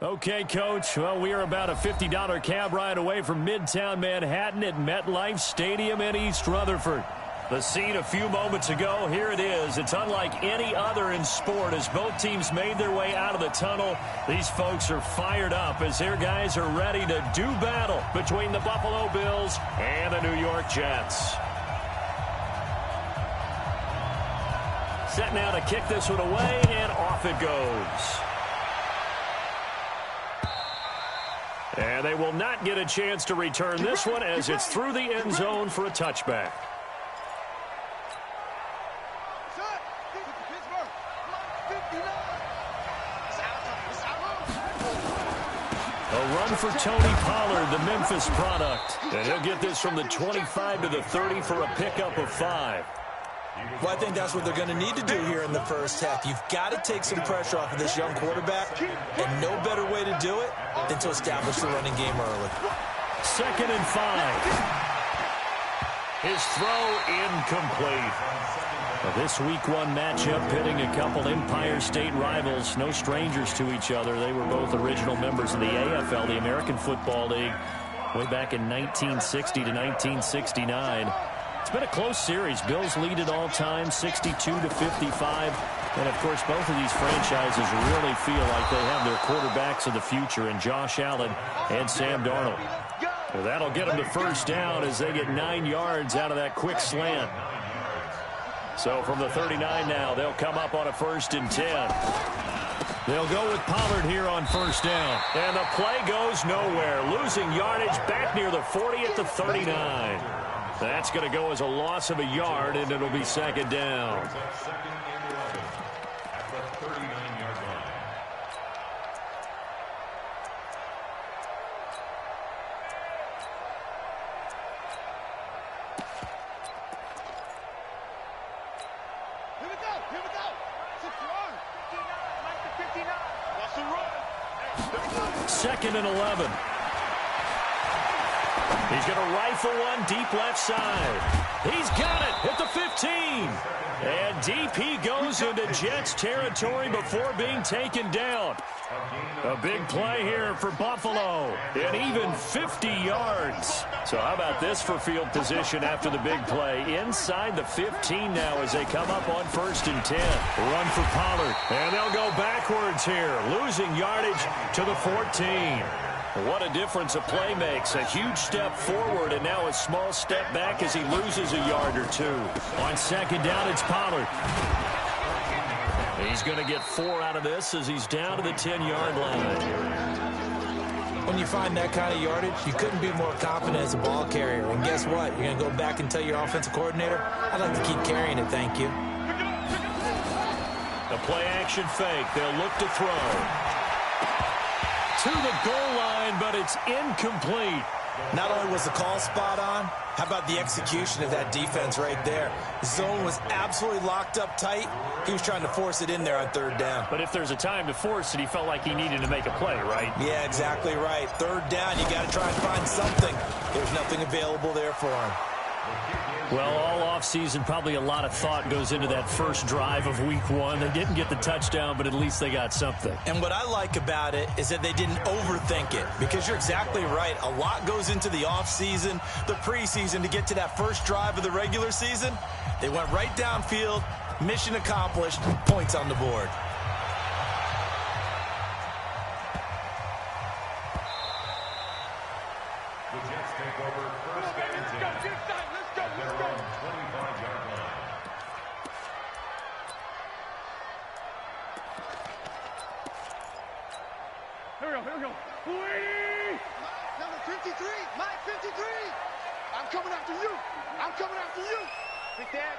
Okay, Coach. Well, we are about a $50 cab ride away from Midtown Manhattan at MetLife Stadium in East Rutherford. The scene a few moments ago, here it is. It's unlike any other in sport as both teams made their way out of the tunnel. These folks are fired up as their guys are ready to do battle between the Buffalo Bills and the New York Jets. Set now to kick this one away, and off it goes. And they will not get a chance to return this one as it's through the end zone for a touchback. A run for Tony Pollard, the Memphis product. And he'll get this from the 25 to the 30 for a pickup of 5. Well, I think that's what they're going to need to do here in the first half. You've got to take some pressure off of this young quarterback, and no better way to do it than to establish the running game early. 2nd and 5. His throw incomplete. Well, this Week 1 matchup pitting a couple Empire State rivals, no strangers to each other. They were both original members of the AFL, the American Football League, way back in 1960 to 1969. It's been a close series. Bills lead it all time, 62 to 55. And, of course, both of these franchises really feel like they have their quarterbacks of the future in Josh Allen and Sam Darnold. Well, that'll get them to first down as they get 9 yards out of that quick slant. So from the 39 now, they'll come up on a 1st and 10. They'll go with Pollard here on first down. And the play goes nowhere. Losing yardage back near the 40 at the 39. That's going to go as a loss of a yard, and it'll be 2nd down. Here we go. 2nd and 11. He's going to rifle one deep left side. He's got it at the 15. And deep he goes into Jets territory before being taken down. A big play here for Buffalo. And even 50 yards. So how about this for field position after the big play? Inside the 15 now as they come up on 1st and 10. Run for Pollard. And they'll go backwards here. Losing yardage to the 14. What a difference a play makes. A huge step forward and now a small step back as he loses a yard or 2. On 2nd down, it's Pollard. He's going to get 4 out of this as he's down to the 10-yard line. When you find that kind of yardage, you couldn't be more confident as a ball carrier. And guess what? You're going to go back and tell your offensive coordinator, I'd like to keep carrying it, thank you. A play-action fake. They'll look to throw. To the goal line, but it's incomplete. Not only was the call spot on, how about the execution of that defense right there? The zone was absolutely locked up tight. He was trying to force it in there on 3rd down. But if there's a time to force it, he felt like he needed to make a play, right? Yeah, exactly right. 3rd down, you got to try and find something. There's nothing available there for him. Well, all offseason, probably a lot of thought goes into that first drive of Week 1. They didn't get the touchdown, but at least they got something. And what I like about it is that they didn't overthink it, because you're exactly right. A lot goes into the offseason, the preseason to get to that first drive of the regular season. They went right downfield, mission accomplished, points on the board. The Jets take over 1st and 10. At their own 25-yard line. Here we go. Number 53, Mike 53. I'm coming after you. Quick dad.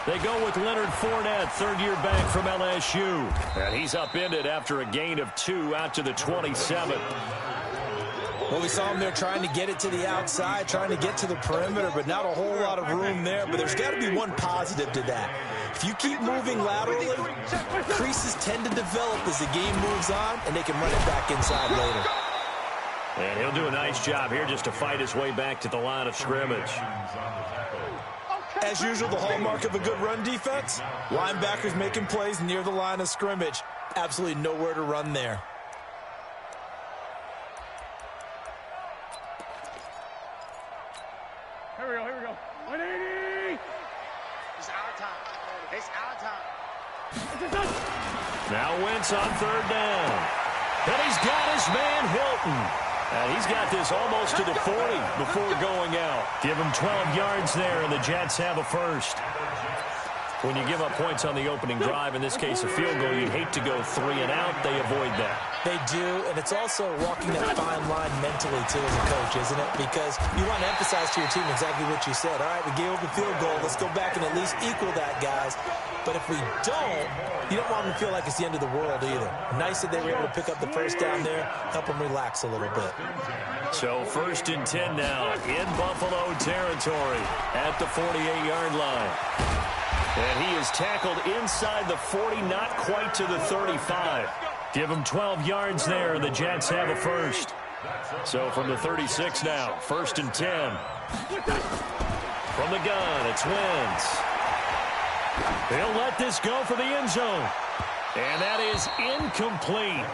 They go with Leonard Fournette, 3rd-year back from LSU. And he's upended after a gain of 2 out to the 27. Well, we saw him there trying to get it to the outside, trying to get to the perimeter, but not a whole lot of room there. But there's got to be one positive to that. If you keep moving laterally, creases tend to develop as the game moves on, and they can run it back inside later. And he'll do a nice job here just to fight his way back to the line of scrimmage. As usual, the hallmark of a good run defense, linebackers making plays near the line of scrimmage. Absolutely nowhere to run there. Here we go. 180! It's our time. It's our time. Now Wentz on third down. And he's got his man Hilton. And he's got this almost to the 40 before going out. Give him 12 yards there, and the Jets have a first. When you give up points on the opening drive, in this case a field goal, you'd hate to go 3 and out. They avoid that. They do, and it's also walking that fine line mentally, too, as a coach, isn't it? Because you want to emphasize to your team exactly what you said. All right, we gave up a field goal. Let's go back and at least equal that, guys. But if we don't, you don't want them to feel like it's the end of the world either. Nice that they were able to pick up the first down there, help them relax a little bit. So 1st and 10 now in Buffalo territory at the 48-yard line. And he is tackled inside the 40, not quite to the 35. Give him 12 yards there, and the Jets have a first. So from the 36 now, 1st and 10. From the gun, it's Wentz. He'll let this go for the end zone. And that is incomplete.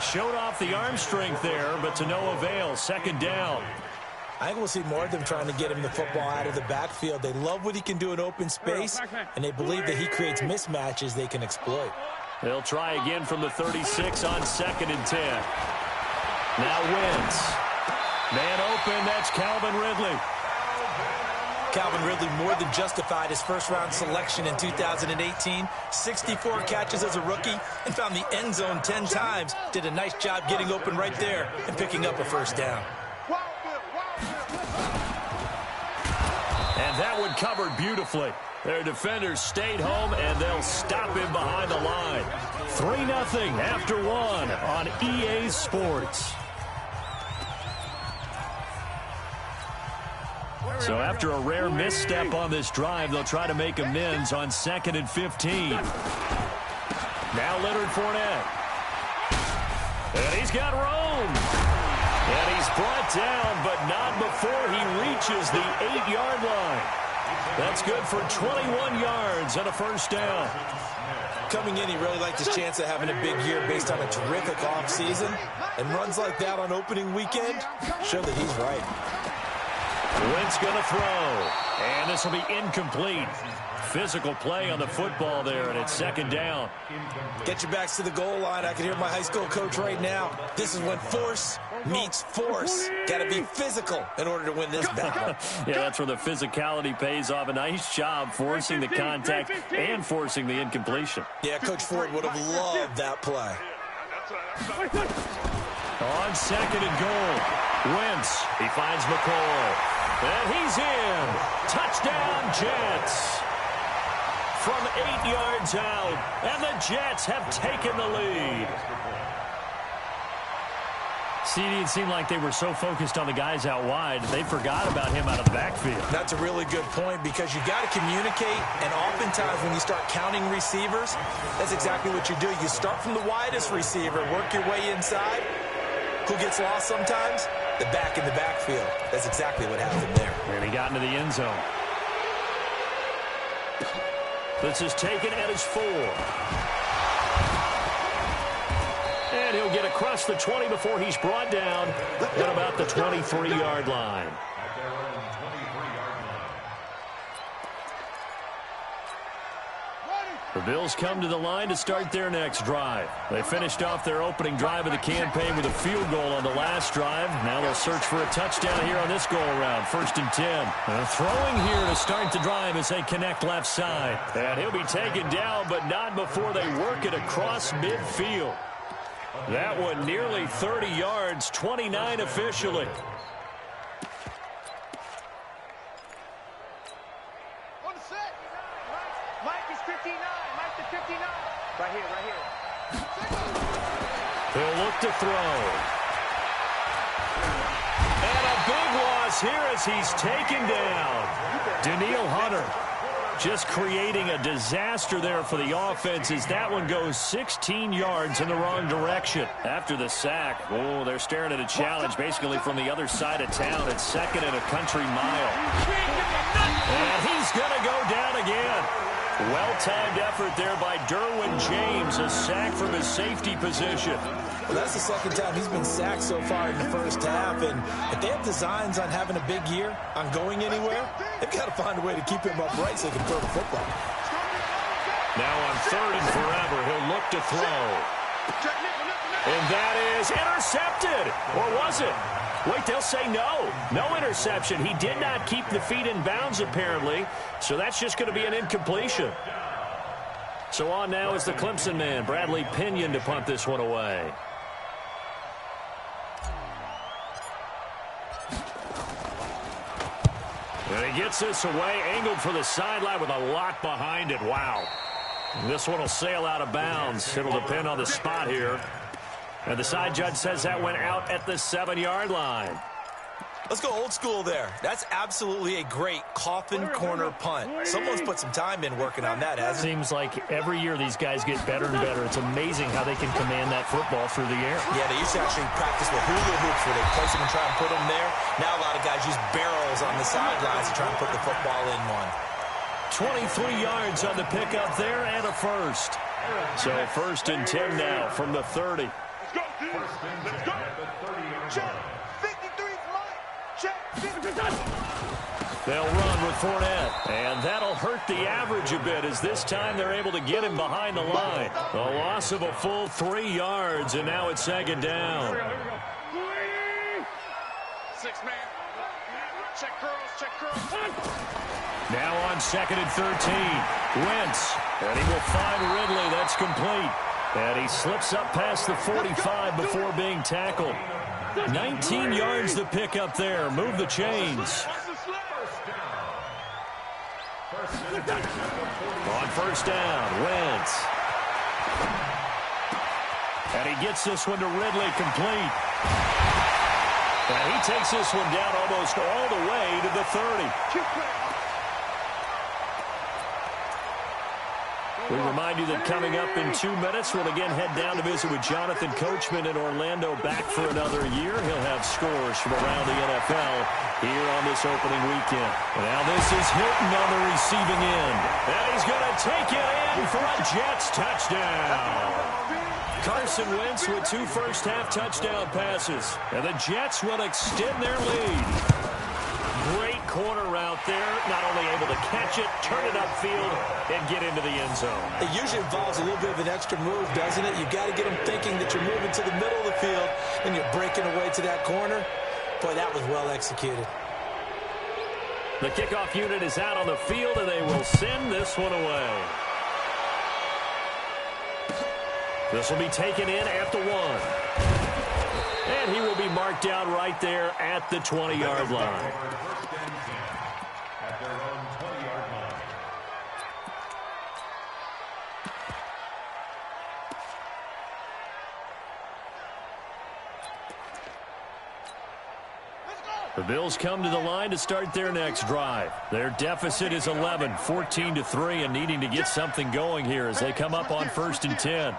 Showed off the arm strength there, but to no avail. 2nd down. I think we'll see more of them trying to get him the football out of the backfield. They love what he can do in open space, and they believe that he creates mismatches they can exploit. They'll try again from the 36 on 2nd and 10. Now Wentz. Man open, that's Calvin Ridley. Calvin Ridley more than justified his first-round selection in 2018. 64 catches as a rookie and found the end zone 10 times. Did a nice job getting open right there and picking up a first down. And that one covered beautifully. Their defenders stayed home, and they'll stop him behind the line. 3-0 after 1 on EA Sports. So after a rare misstep on this drive, they'll try to make amends on 2nd and 15. Now Leonard Fournette. And he's got room. And he's brought down, but not before he reaches the 8-yard line. That's good for 21 yards and a first down. Coming in, he really liked his chance of having a big year based on a terrific offseason. And runs like that on opening weekend show that he's right. Wentz going to throw. And this will be incomplete. Physical play on the football there, and it's 2nd down. Get your backs to the goal line. I can hear my high school coach right now. This is when force meets force. Got to be physical in order to win this battle. Yeah, that's where the physicality pays off. A nice job forcing the contact and forcing the incompletion. Yeah, Coach Ford would have loved that play. On 2nd and goal, Wentz, he finds McCoy. And he's in. Touchdown, Jets. From 8 yards out, and the Jets have taken the lead. See, it seemed like they were so focused on the guys out wide, they forgot about him out of the backfield. That's a really good point because you got to communicate, and oftentimes when you start counting receivers, that's exactly what you do. You start from the widest receiver, work your way inside. Who gets lost sometimes? The back in the backfield. That's exactly what happened there. And he got into the end zone. This is taken at his 4. And he'll get across the 20 before he's brought down at about the 23-yard line. The Bills come to the line to start their next drive. They finished off their opening drive of the campaign with a field goal on the last drive. Now they'll search for a touchdown here on this go-around. 1st and 10. Throwing here to start the drive as they connect left side. And he'll be taken down, but not before they work it across midfield. That one nearly 30 yards, 29 officially. Right here. He'll look to throw. And a big loss here as he's taken down. Danielle Hunter. Just creating a disaster there for the offense as that one goes 16 yards in the wrong direction. After the sack, oh, they're staring at a challenge basically from the other side of town. It's second and a country mile. And he's going to go down again. Well-timed effort there by Derwin James, a sack from his safety position. Well, that's the second time he's been sacked so far in the first half, and if they have designs on having a big year, on going anywhere, they've got to find a way to keep him upright so they can throw the football. Now on third and forever, he'll look to throw. And that is intercepted. Or was it? Wait, they'll say no. No interception. He did not keep the feet in bounds, apparently, so that's just going to be an incompletion. So on now is the Clemson man, Bradley Pinion, to punt this one away. And he gets this away, angled for the sideline with a lot behind it. Wow. This one will sail out of bounds. It'll depend on the spot here. And the side judge says that went out at the 7-yard line. Let's go old school there. That's absolutely a great coffin corner punt. Someone's put some time in working on that, hasn't it? Seems like every year these guys get better and better. It's amazing how they can command that football through the air. Yeah, they used to actually practice with hula hoops where they place them and try and put them there. Now a lot of guys use barrels on the sidelines to try and put the football in one. 23 yards on the pickup there and a first. So first and 10 now from the 30. Let's go, dude. Let's go. Check. 53 flight. Check. 53. They'll run with Fournette, and that'll hurt the average a bit as this time they're able to get him behind the line. A loss of a full 3 yards, and now it's second down. 6 man. Check curls. Check curls. Now on second and 13, Wentz, and he will find Ridley. That's complete. And he slips up past the 45 before being tackled. 19 yards to pick up there. Move the chains. On first down, Wentz. And he gets this one to Ridley complete. And he takes this one down almost all the way to the 30. We remind you that coming up in 2 minutes, we'll again head down to visit with Jonathan Coachman in Orlando, back for another year. He'll have scores from around the NFL here on this opening weekend. Now this is Hilton on the receiving end. And he's going to take it in for a Jets touchdown. Carson Wentz with 2 first-half touchdown passes. And the Jets will extend their lead. Great corner route there. Not only able to catch it, turn it upfield, and get into the end zone. It usually involves a little bit of an extra move, doesn't it? You've got to get them thinking that you're moving to the middle of the field and you're breaking away to that corner. Boy, that was well executed. The kickoff unit is out on the field, and they will send this one away. This will be taken in at the 1. And he will be marked down right there at the 20-yard line. At their own 20-yard line. The Bills come to the line to start their next drive. Their deficit is 11, 14-3, and needing to get something going here as they come up on first and 10.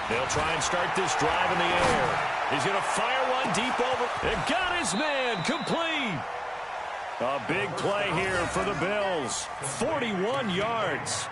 They'll try and start this drive in the air. He's going to fire one deep over. And got his man complete. A big play here for the Bills. 41 yards.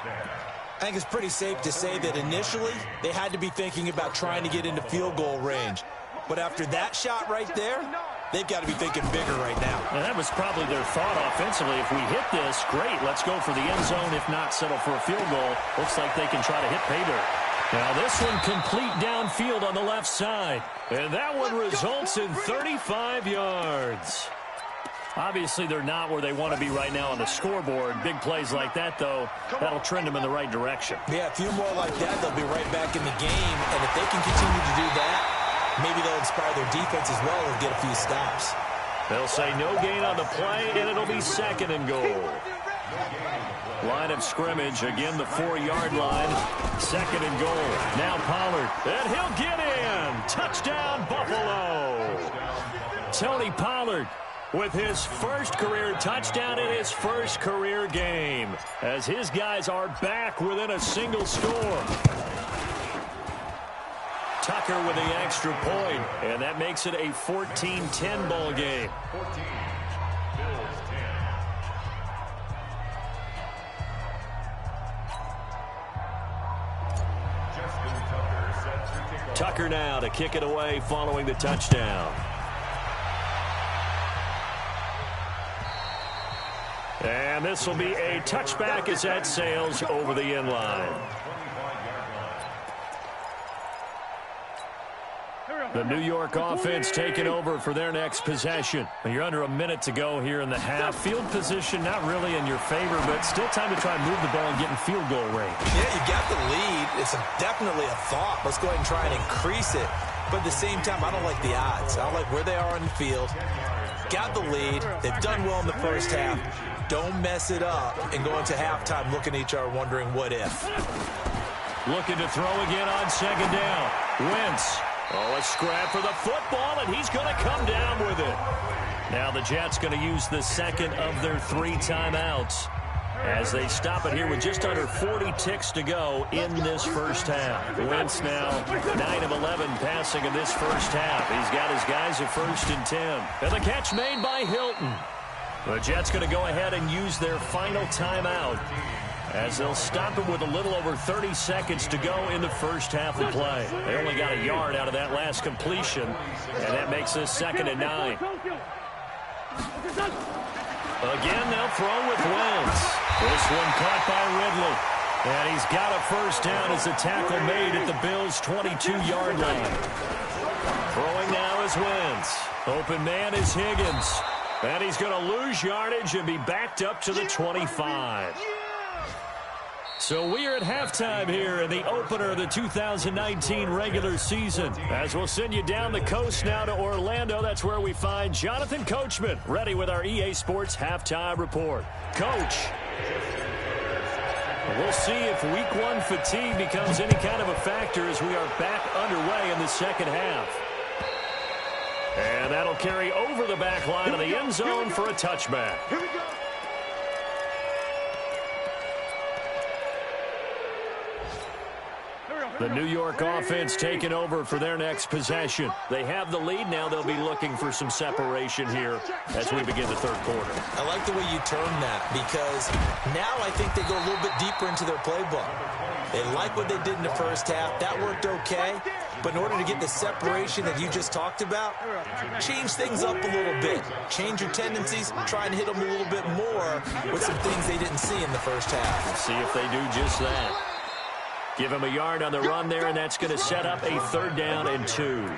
I think it's pretty safe to say that initially they had to be thinking about trying to get into field goal range. But after that shot right there, they've got to be thinking bigger right now. And that was probably their thought offensively. If we hit this, great, let's go for the end zone. If not, settle for a field goal. Looks like they can try to hit pay dirt. Now this one complete downfield on the left side. And that one results in 35 yards. Obviously, they're not where they want to be right now on the scoreboard. Big plays like that, though, that'll trend them in the right direction. Yeah, a few more like that, they'll be right back in the game. And if they can continue to do that, maybe they'll inspire their defense as well and get a few stops. They'll say no gain on the play, and it'll be second and goal. Line of scrimmage, again the 4-yard line. Second and goal. Now Pollard, and he'll get in. Touchdown, Buffalo. Tony Pollard with his first career touchdown in his first career game, as his guys are back within a single score. Tucker with the extra point, and that makes it a 14-10 ball game. 14, Bills 10. Justin Tucker set to kick off. Tucker now to kick it away following the touchdown. And this will be a touchback as that sails over the end line. The New York offense taking over for their next possession. You're under a minute to go here in the half. Field position not really in your favor, but still time to try and move the ball and get in field goal range. Yeah, you got the lead. It's definitely a thought. Let's go ahead and try and increase it. But at the same time, I don't like the odds. I don't like where they are on the field. Got the lead. They've done well in the first half. Don't mess it up and go into halftime looking at each other wondering what if. Looking to throw again on second down. Wentz. Oh, a scrap for the football, and he's going to come down with it. Now the Jets going to use the second of their 3 timeouts as they stop it here with just under 40 ticks to go in this first half. Wentz now 9 of 11 passing in this first half. He's got his guys at 1st and 10. And the catch made by Hilton. The Jets going to go ahead and use their final timeout as they'll stop it with a little over 30 seconds to go in the first half of play. They only got a yard out of that last completion, and that makes this 2nd and 9. Again, they'll throw with Wentz. This one caught by Ridley. And he's got a first down as the tackle made at the Bills' 22-yard line. Throwing now is Wentz. Open man is Higgins. And he's going to lose yardage and be backed up to the 25. So we are at halftime here in the opener of the 2019 regular season. As we'll send you down the coast now to Orlando, that's where we find Jonathan Coachman, ready with our EA Sports halftime report. Coach, we'll see if week 1 fatigue becomes any kind of a factor as we are back underway in the second half. And that'll carry over the back line of the end zone for a touchback. Here we go. The New York offense taking over for their next possession. They have the lead. Now they'll be looking for some separation here as we begin the third quarter. I like the way you term that because now I think they go a little bit deeper into their playbook. They like what they did in the first half. That worked okay. But in order to get the separation that you just talked about, change things up a little bit. Change your tendencies. Try and hit them a little bit more with some things they didn't see in the first half. Let's see if they do just that. Give him a yard on the run there, and that's going to set up a 3rd down and 2.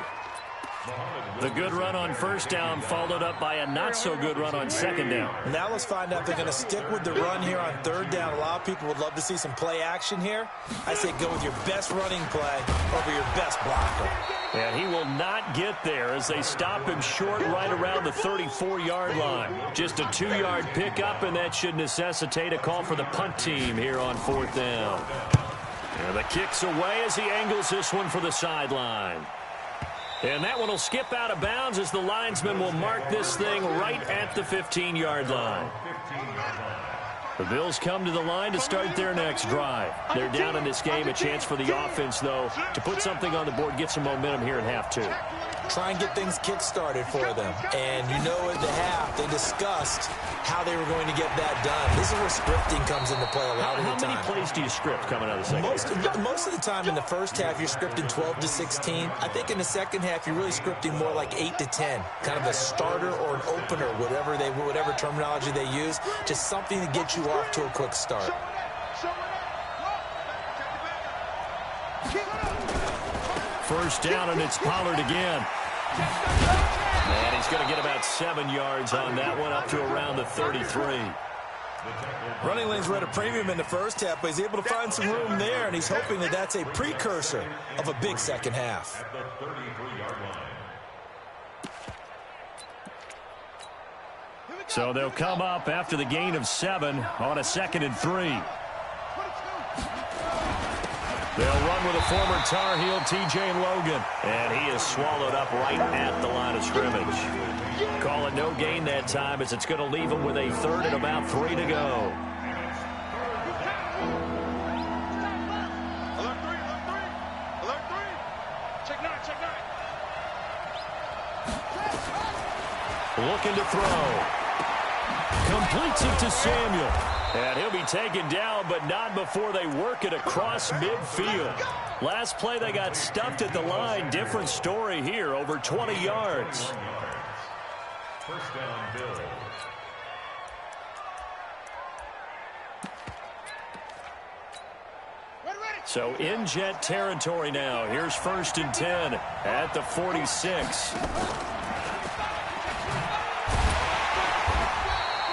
The good run on first down followed up by a not-so-good run on second down. Now let's find out if they're going to stick with the run here on 3rd down. A lot of people would love to see some play action here. I say go with your best running play over your best blocker. And he will not get there as they stop him short right around the 34-yard line. Just a 2-yard pickup, and that should necessitate a call for the punt team here on 4th down. And the kick's away as he angles this one for the sideline. And that one will skip out of bounds as the linesman will mark this thing right at the 15-yard line. The Bills come to the line to start their next drive. They're down in this game. A chance for the offense, though, to put something on the board, get some momentum here in half 2. Try and get things kick-started for them. And you know at the half, they discussed how they were going to get that done. This is where scripting comes into play a lot of the time. How many plays do you script coming out of the second half? Most of the time in the first half, you're scripting 12 to 16. I think in the second half, you're really scripting more like 8 to 10. Kind of a starter or an opener, whatever terminology they use. Just something to get you off to a quick start. First down, and it's Pollard again. And he's going to get about 7 yards on that one, up to around the 33. Running lanes were at a premium in the first half, but he's able to find some room there, and he's hoping that that's a precursor of a big second half. So they'll come up after the gain of 7 on a 2nd and 3. They'll run with a former Tar Heel, T.J. Logan. And he is swallowed up right at the line of scrimmage. Call it no gain that time as it's going to leave him with a third and about 3 to go. Looking to throw. Completes it to Samuel. And he'll be taken down, but not before they work it across midfield. Last play, they got stuffed at the line. Different story here, over 20 yards. First down, Bill. So in Jet territory now. Here's 1st and 10 at the 46.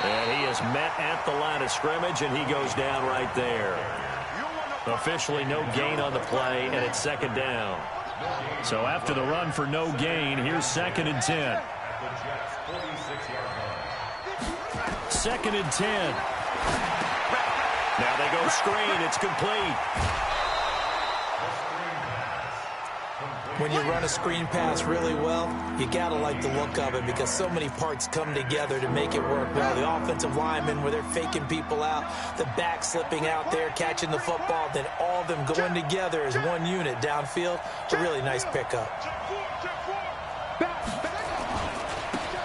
And he is met at the line of scrimmage, and he goes down right there. Officially no gain on the play, and it's 2nd down. So after the run for no gain, here's 2nd and 10. 2nd and 10. Now they go screen. It's complete. When you run a screen pass really well, you got to like the look of it because so many parts come together to make it work well. The offensive linemen, where they're faking people out, the back slipping out there, catching the football, then all of them going together as one unit downfield. A really nice pickup.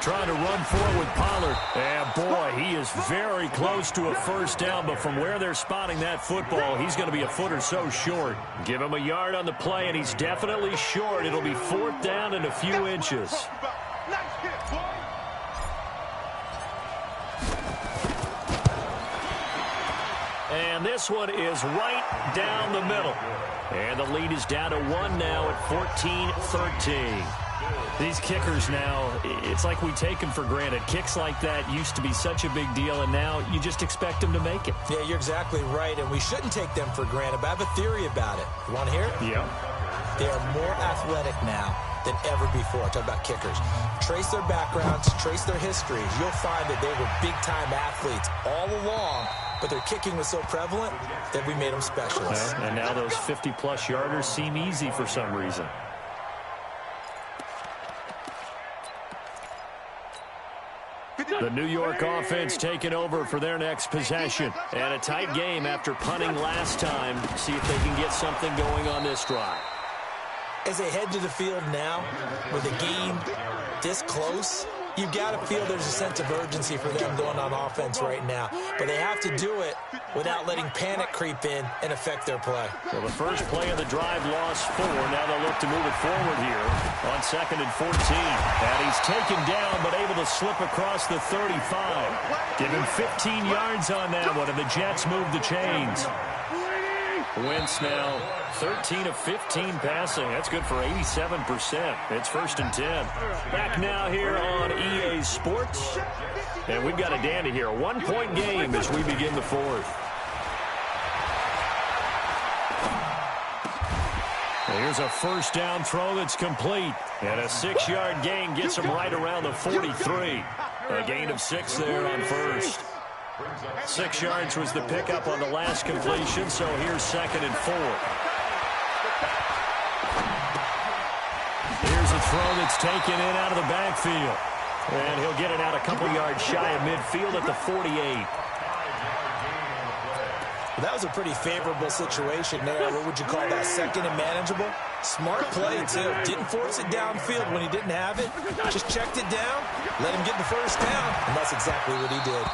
Trying to run forward with Pollard. And, boy, he is very close to a first down, but from where they're spotting that football, he's going to be a foot or so short. Give him a yard on the play, and he's definitely short. It'll be 4th down and a few inches. And this one is right down the middle. And the lead is down to 1 now at 14-13. These kickers now, it's like we take them for granted. Kicks like that used to be such a big deal, and now you just expect them to make it. Yeah, you're exactly right, and we shouldn't take them for granted, but I have a theory about it. You want to hear it? Yeah. They are more athletic now than ever before. Talk about kickers. Trace their backgrounds, trace their histories. You'll find that they were big-time athletes all along, but their kicking was so prevalent that we made them specialists. Yeah, and now those 50-plus yarders seem easy for some reason. The New York offense taking over for their next possession. And a tight game after punting last time. See if they can get something going on this drive. As they head to the field now, with a game this close, you've got to feel there's a sense of urgency for them going on offense right now. But they have to do it without letting panic creep in and affect their play. Well, the first play of the drive lost 4. Now they'll look to move it forward here on 2nd and 14. And he's taken down but able to slip across the 35. Give him 15 yards on that one, and the Jets move the chains. Wentz now 13 of 15 passing. That's good for 87%. It's 1st and 10. Back now here on EA Sports. And we've got a dandy here. A 1-point game as we begin the 4th. Here's a first down throw that's complete. And a 6-yard gain gets him right around the 43. A gain of 6 there on first. 6 yards was the pickup on the last completion, so here's 2nd and 4. Here's a throw that's taken in out of the backfield. And he'll get it out a couple yards shy of midfield at the 48. Well, that was a pretty favorable situation there. What would you call that? 2nd and manageable? Smart play, too. Didn't force it downfield when he didn't have it. Just checked it down, let him get the first down, and that's exactly what he did.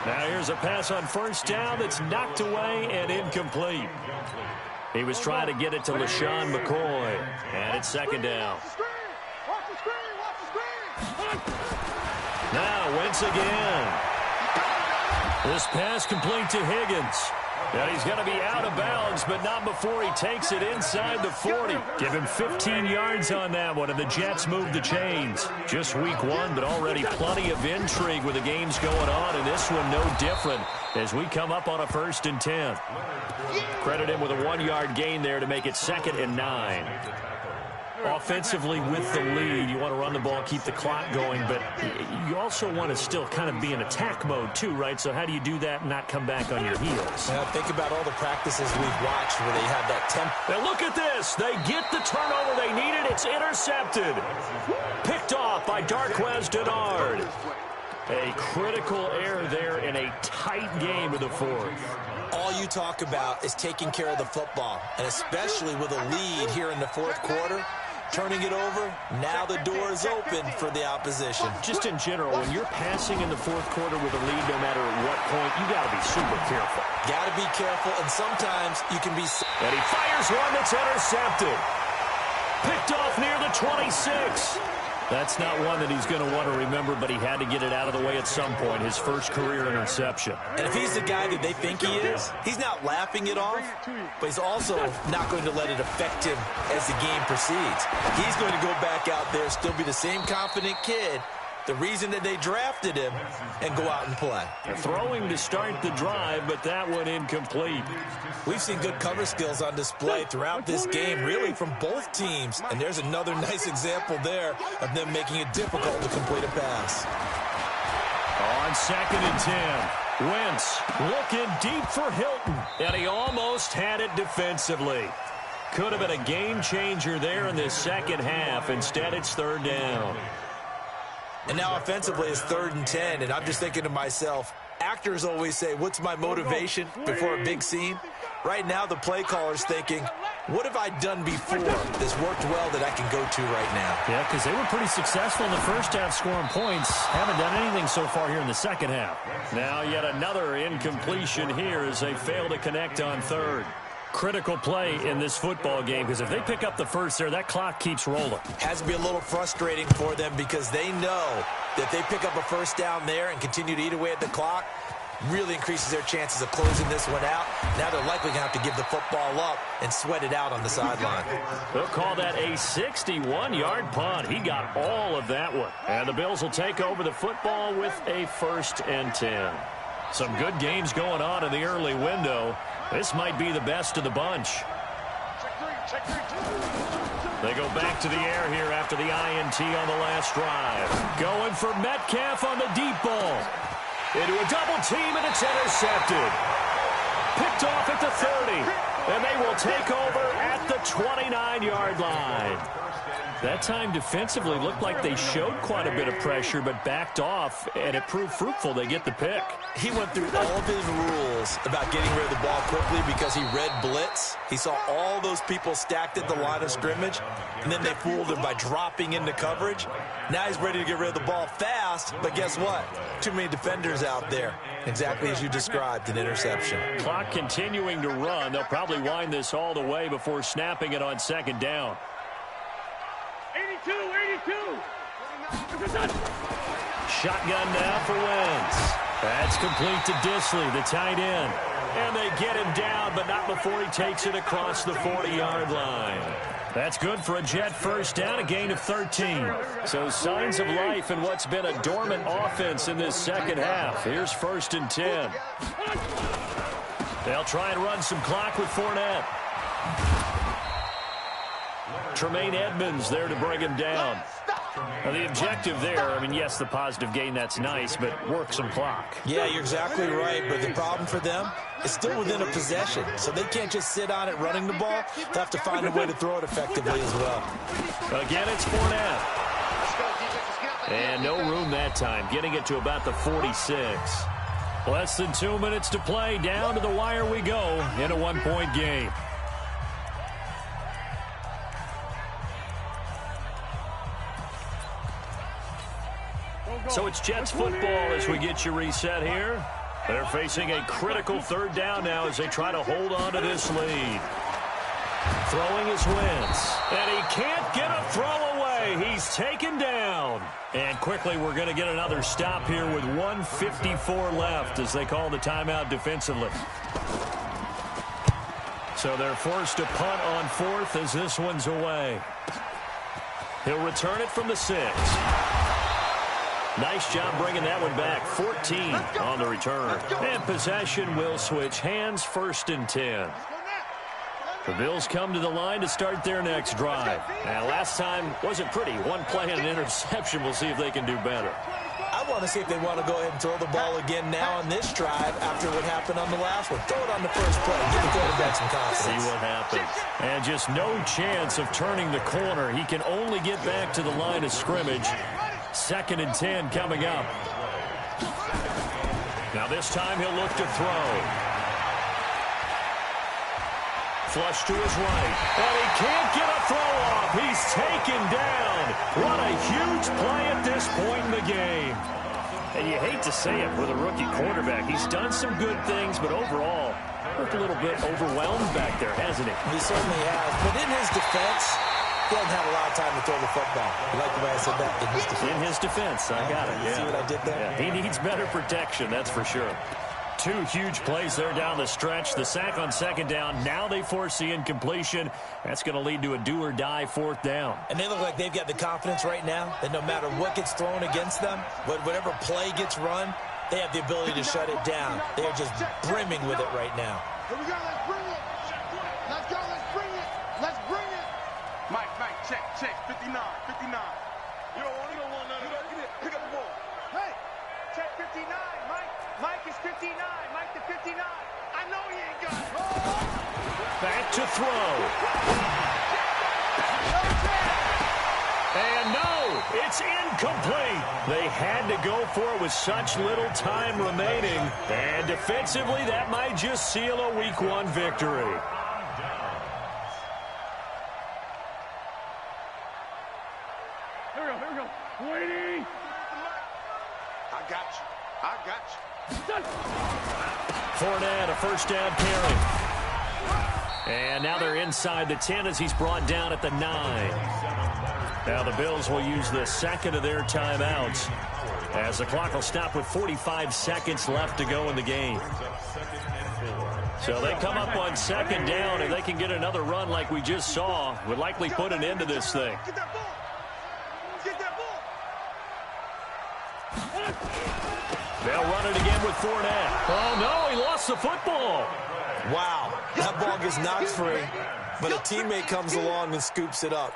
Now here's a pass on first down that's knocked away and incomplete. He was trying to get it to LaShawn McCoy, and it's 2nd down. Now Wentz again. This pass complete to Higgins. And he's going to be out of bounds, but not before he takes it inside the 40. Give him 15 yards on that one, and the Jets move the chains. Just week 1, but already plenty of intrigue with the games going on, and this one no different as we come up on a 1st and 10. Credit him with a 1-yard gain there to make it 2nd and 9. Offensively with the lead, you want to run the ball, keep the clock going, but you also want to still kind of be in attack mode too, right? So how do you do that and not come back on your heels? Yeah, think about all the practices we've watched where they have that tempo. Now look at this. They get the turnover they needed. It's intercepted. Picked off by Darquez Denard. A critical error there in a tight game of the fourth. All you talk about is taking care of the football, and especially with a lead here in the fourth quarter, turning it over, now the door is open for the opposition. Just in general, when you're passing in the fourth quarter with a lead, no matter at what point, you got to be super careful. Got to be careful, and sometimes you can be... And he fires one that's intercepted. Picked off near the 26. That's not one that he's going to want to remember, but he had to get it out of the way at some point, his first career interception. And if he's the guy that they think he is, he's not laughing it off, but he's also not going to let it affect him as the game proceeds. He's going to go back out there, still be the same confident kid, the reason that they drafted him, and go out and play. Throwing to start the drive, but that one incomplete. We've seen good cover skills on display throughout this game, really from both teams. And there's another nice example there of them making it difficult to complete a pass. On 2nd and 10, Wentz looking deep for Hilton, and he almost had it defensively. Could have been a game changer there in this second half. Instead, it's 3rd down. And now offensively it's 3rd and 10, and I'm just thinking to myself, actors always say, what's my motivation before a big scene? Right now the play caller's thinking, what have I done before that's worked well that I can go to right now? Yeah, because they were pretty successful in the first half scoring points. Haven't done anything so far here in the second half. Now yet another incompletion here as they fail to connect on 3rd. Critical play in this football game, because if they pick up the first there, that clock keeps rolling. Has to be a little frustrating for them because they know that they pick up a first down there and continue to eat away at the clock, really increases their chances of closing this one out. Now they're likely going to have to give the football up and sweat it out on the sideline. They'll call that a 61-yard punt. He got all of that one. And the Bills will take over the football with a 1st and 10. Some good games going on in the early window. This might be the best of the bunch. They go back to the air here after the INT on the last drive. Going for Metcalf on the deep ball. Into a double team, and it's intercepted. Picked off at the 30. And they will take over at the 29-yard line. That time defensively looked like they showed quite a bit of pressure, but backed off, and it proved fruitful. They get the pick. He went through all of his rules about getting rid of the ball quickly because he read blitz. He saw all those people stacked at the line of scrimmage, and then they fooled him by dropping into coverage. Now he's ready to get rid of the ball fast, but guess what? Too many defenders out there. Exactly as you described, an interception. Clock continuing to run. They'll probably wind this all the way before snapping it on 2nd down. 82. Shotgun now for Wentz. That's complete to Disley, the tight end. And they get him down, but not before he takes it across the 40-yard line. That's good for a Jet first down, a gain of 13. So signs of life in what's been a dormant offense in this second half. Here's 1st and 10. They'll try and run some clock with Fournette. Tremaine Edmonds there to bring him down. Now the objective there, I mean, yes, the positive gain, that's nice, but work some clock. Yeah, you're exactly right, but the problem for them is still within a possession, so they can't just sit on it running the ball. They'll have to find a way to throw it effectively as well. Again, it's Fournette. And no room that time, getting it to about the 46. Less than 2 minutes to play. Down to the wire we go in a one-point game. So it's Jets football as we get you reset here. They're facing a critical 3rd down now as they try to hold on to this lead. Throwing his Wentz. And he can't get a throw away. He's taken down. And quickly we're going to get another stop here with 1:54 left as they call the timeout defensively. So they're forced to punt on 4th as this one's away. He'll return it from the 6. Nice job bringing that one back. 14 on the return. And possession will switch hands. 1st and 10. The Bills come to the line to start their next drive. Now, last time wasn't pretty. One play and an interception. We'll see if they can do better. I want to see if they want to go ahead and throw the ball again now on this drive after what happened on the last one. Throw it on the first play. Give the quarterback some confidence. See what happens. And just no chance of turning the corner. He can only get back to the line of scrimmage. 2nd and 10 coming up. Now this time he'll look to throw. Flush to his right. And he can't get a throw off. He's taken down. What a huge play at this point in the game. And you hate to say it with a rookie quarterback. He's done some good things, but overall, looked a little bit overwhelmed back there, hasn't he? He certainly has. But in his defense, he hasn't had a lot of time to throw the football. You like the way I said that? In his defense. In his defense. I got it. Yeah. See what I did there? Yeah. He needs better protection, that's for sure. 2 huge plays there down the stretch. The sack on 2nd down. Now they force the incompletion. That's going to lead to a do-or-die 4th down. And they look like they've got the confidence right now that no matter what gets thrown against them, whatever play gets run, they have the ability to shut it down. They are just brimming with it right now. Here we go, let's bring it. Let's go, let's bring it. Let's bring it. Mike, check, 59. You don't want none of that. Pick up the ball. Hey, check 59, Mike. Mike is 59. Mike to 59. I know he ain't got it. Back to throw. And no, it's incomplete. They had to go for it with such little time remaining. And defensively, that might just seal a Week 1 victory. Here we go. Waiting. I got you. Fournette, a 1st down carry. And now they're inside the 10 as he's brought down at the 9. Now the Bills will use the 2nd of their timeouts as the clock will stop with 45 seconds left to go in the game. So they come up on 2nd down, and they can get another run like we just saw. Would likely put an end to this thing. Get that ball. They'll run it again with Fournette. Oh, no, he lost the football. Wow, that ball gets knocked free, but a teammate comes along and scoops it up.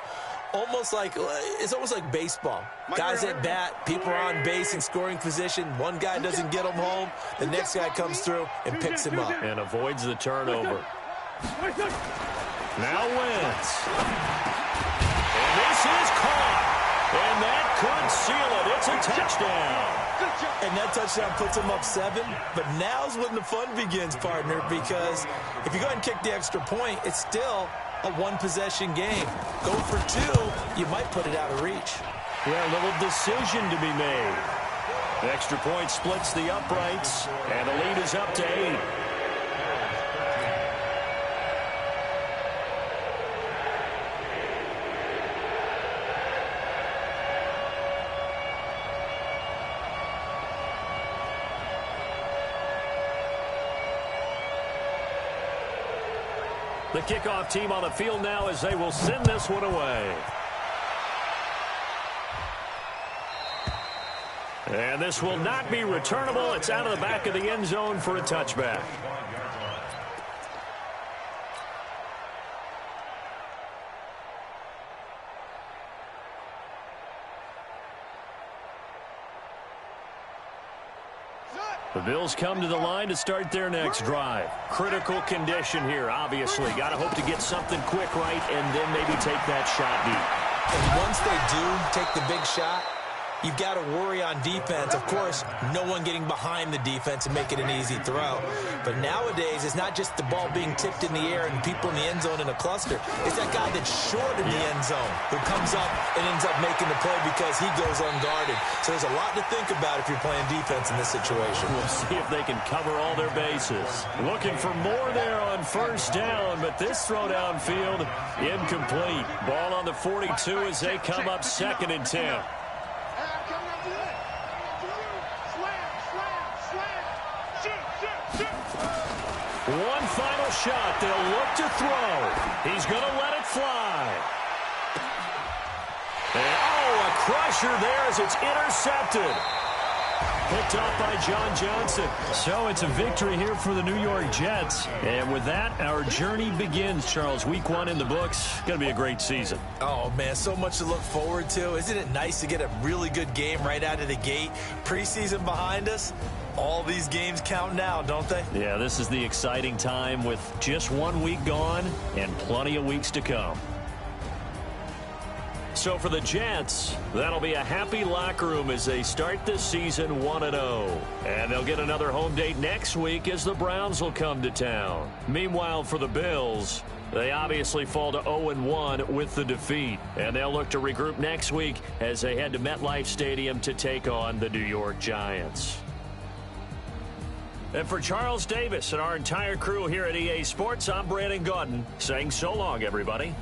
It's almost like baseball. Guys at bat, people are on base in scoring position. One guy doesn't get him home. The next guy comes through and picks him up. And avoids the turnover. Now Wentz. And this is caught. And that could seal it. It's a touchdown. And that touchdown puts him up 7. But now's when the fun begins, partner, because if you go ahead and kick the extra point, it's still a 1-possession game. Go for 2, you might put it out of reach. Yeah, a little decision to be made. The extra point splits the uprights, and the lead is up to 8. The kickoff team on the field now as they will send this one away. And this will not be returnable. It's out of the back of the end zone for a touchback. The Bills come to the line to start their next drive. Critical condition here, obviously. Got to hope to get something quick right and then maybe take that shot deep. And once they do take the big shot, you've got to worry on defense. Of course, no one getting behind the defense and make it an easy throw. But nowadays, it's not just the ball being tipped in the air and people in the end zone in a cluster. It's that guy that's short in the end zone who comes up and ends up making the play because he goes unguarded. So there's a lot to think about if you're playing defense in this situation. We'll see if they can cover all their bases. Looking for more there on 1st down, but this throw downfield, incomplete. Ball on the 42 as they come up 2nd and 10. One final shot. They'll look to throw. He's going to let it fly. And, a crusher there as it's intercepted. Picked off by John Johnson. So it's a victory here for the New York Jets. And with that, our journey begins, Charles. Week 1 in the books. Going to be a great season. Oh, man, so much to look forward to. Isn't it nice to get a really good game right out of the gate? Preseason behind us. All these games count now, don't they? Yeah, this is the exciting time with just 1 week gone and plenty of weeks to come. So for the Jets, that'll be a happy locker room as they start this season 1-0. And they'll get another home date next week as the Browns will come to town. Meanwhile, for the Bills, they obviously fall to 0-1 with the defeat. And they'll look to regroup next week as they head to MetLife Stadium to take on the New York Giants. And for Charles Davis and our entire crew here at EA Sports, I'm Brandon Gaudin saying so long, everybody.